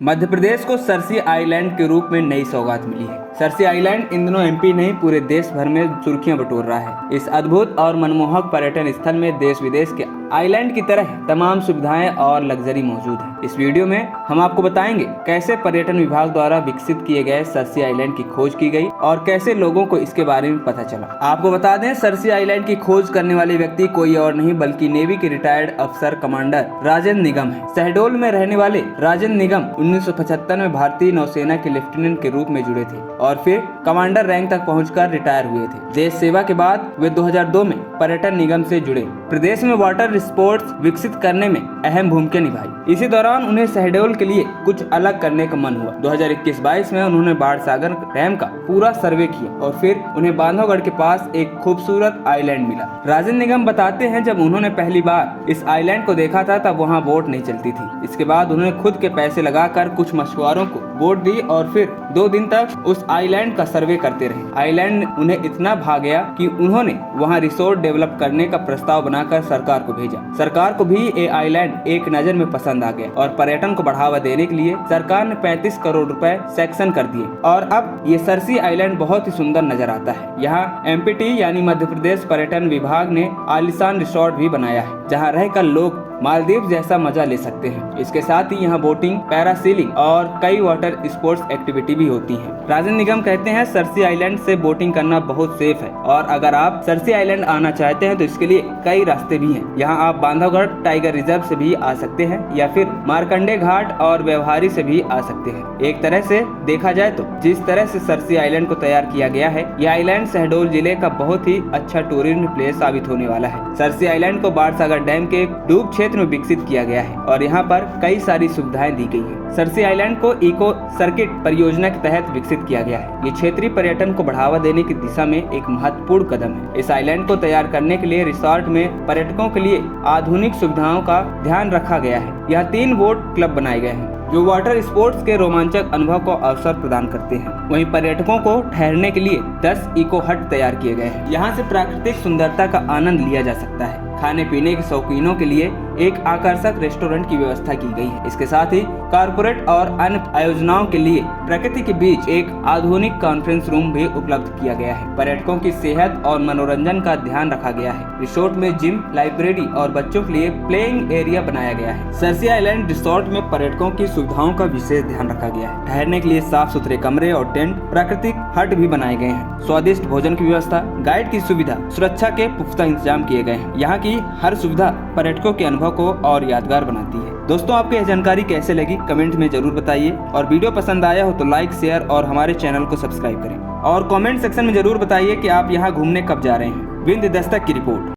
मध्य प्रदेश को Cersei island के रूप में नई सौगात मिली है। सरसी आइलैंड इन दिनों एमपी नहीं पूरे देश भर में सुर्खियां बटोर रहा है। इस अद्भुत और मनमोहक पर्यटन स्थल में देश विदेश के आइलैंड की तरह तमाम सुविधाएं और लग्जरी मौजूद है। इस वीडियो में हम आपको बताएंगे कैसे पर्यटन विभाग द्वारा विकसित किए गए सरसी आइलैंड की खोज की गई और कैसे लोगों को इसके बारे में पता चला। आपको बता दें, सरसी आइलैंड की खोज करने वाले व्यक्ति कोई और नहीं बल्कि नेवी के रिटायर्ड अफसर कमांडर राजेंद्र निगम है। शहडोल में रहने वाले राजेंद्र निगम 1975 में भारतीय नौसेना के लेफ्टिनेंट के रूप में जुड़े थे और फिर कमांडर रैंक तक पहुंचकर रिटायर हुए थे। देश सेवा के बाद वे 2002 में पर्यटन निगम से जुड़े। प्रदेश में वाटर स्पोर्ट्स विकसित करने में अहम भूमिका निभाई। इसी दौरान उन्हें शहडोल के लिए कुछ अलग करने का मन हुआ। 2021-22 में उन्होंने बाढ़ सागर डैम का पूरा सर्वे किया और फिर उन्हें बांधवगढ़ के पास एक खूबसूरत आइलैंड मिला। राजेंद्र निगम बताते हैं, जब उन्होंने पहली बार इस आइलैंड को देखा था तब वहाँ बोट नहीं चलती थी। इसके बाद उन्होंने खुद के पैसे लगाकर कुछ मछुआरों को बोट दी और फिर 2 दिन तक उस आइलैंड का सर्वे करते रहे। आइलैंड उन्हें इतना भा गया कि उन्होंने वहाँ रिसोर्ट डेवलप करने का प्रस्ताव बनाकर सरकार को भेजा। सरकार को भी ये आइलैंड एक नज़र में पसंद आ गया और पर्यटन को बढ़ावा देने के लिए सरकार ने 35 करोड़ रुपए सैंक्शन कर दिए और अब ये सरसी आइलैंड बहुत ही सुंदर नजर आता है। यहाँ एमपीटी यानी मध्य प्रदेश पर्यटन विभाग ने आलीशान रिसोर्ट भी बनाया है, जहाँ रहकर लोग मालदीव जैसा मजा ले सकते हैं। इसके साथ ही यहाँ बोटिंग, पैरासीलिंग और कई वाटर स्पोर्ट्स एक्टिविटी भी होती हैं। राजेंद्र निगम कहते हैं, सरसी आइलैंड से बोटिंग करना बहुत सेफ है और अगर आप सरसी आइलैंड आना चाहते हैं तो इसके लिए कई रास्ते भी हैं। यहाँ आप बांधवगढ़ टाइगर रिजर्व से भी आ सकते हैं या फिर मार्कंडे घाट और व्यवहारी से भी आ सकते हैं। एक तरह से देखा जाए तो जिस तरह से सरसी आइलैंड को तैयार किया गया है, यह आइलैंड शहडोल जिले का बहुत ही अच्छा टूरिज्म प्लेस साबित होने वाला है। सरसी आइलैंड को बाढ़ सागर डैम के डूब क्षेत्र में विकसित किया गया है और यहाँ पर कई सारी सुविधाएं दी गई हैं। सरसी आइलैंड को इको सर्किट परियोजना के तहत विकसित किया गया है। ये क्षेत्रीय पर्यटन को बढ़ावा देने की दिशा में एक महत्वपूर्ण कदम है। इस आइलैंड को तैयार करने के लिए रिसोर्ट में पर्यटकों के लिए आधुनिक सुविधाओं का ध्यान रखा गया है। यहाँ 3 बोट क्लब बनाए गए हैं जो वाटर स्पोर्ट्स के रोमांचक अनुभव को अवसर प्रदान करते हैं। वहीं पर्यटकों को ठहरने के लिए 10 इको हट तैयार किए गए हैं। यहाँ से प्राकृतिक सुंदरता का आनंद लिया जा सकता है। खाने पीने के शौकीनों के लिए एक आकर्षक रेस्टोरेंट की व्यवस्था की गई है। इसके साथ ही कारपोरेट और अन्य आयोजनाओं के लिए प्रकृति के बीच एक आधुनिक कॉन्फ्रेंस रूम भी उपलब्ध किया गया है। पर्यटकों की सेहत और मनोरंजन का ध्यान रखा गया है। रिसोर्ट में जिम, लाइब्रेरी और बच्चों के लिए प्लेइंग एरिया बनाया गया है। सरसी आइलैंड रिसोर्ट में पर्यटकों की सुविधाओं का विशेष ध्यान रखा गया है। ठहरने के लिए साफ सुथरे कमरे और टेंट, प्राकृतिक हट भी बनाए गए हैं। स्वादिष्ट भोजन की व्यवस्था, गाइड की सुविधा, सुरक्षा के पुख्ता इंतजाम किए गए हैं। यहाँ की हर सुविधा पर्यटकों के अनुभव को और यादगार बनाती है। दोस्तों, आपको यह जानकारी कैसे लगी कमेंट में जरूर बताइए और वीडियो पसंद आया हो तो लाइक, शेयर और हमारे चैनल को सब्सक्राइब करें और कमेंट सेक्शन में जरूर बताइए कि आप यहाँ घूमने कब जा रहे हैं। विंध्य दस्तक की रिपोर्ट।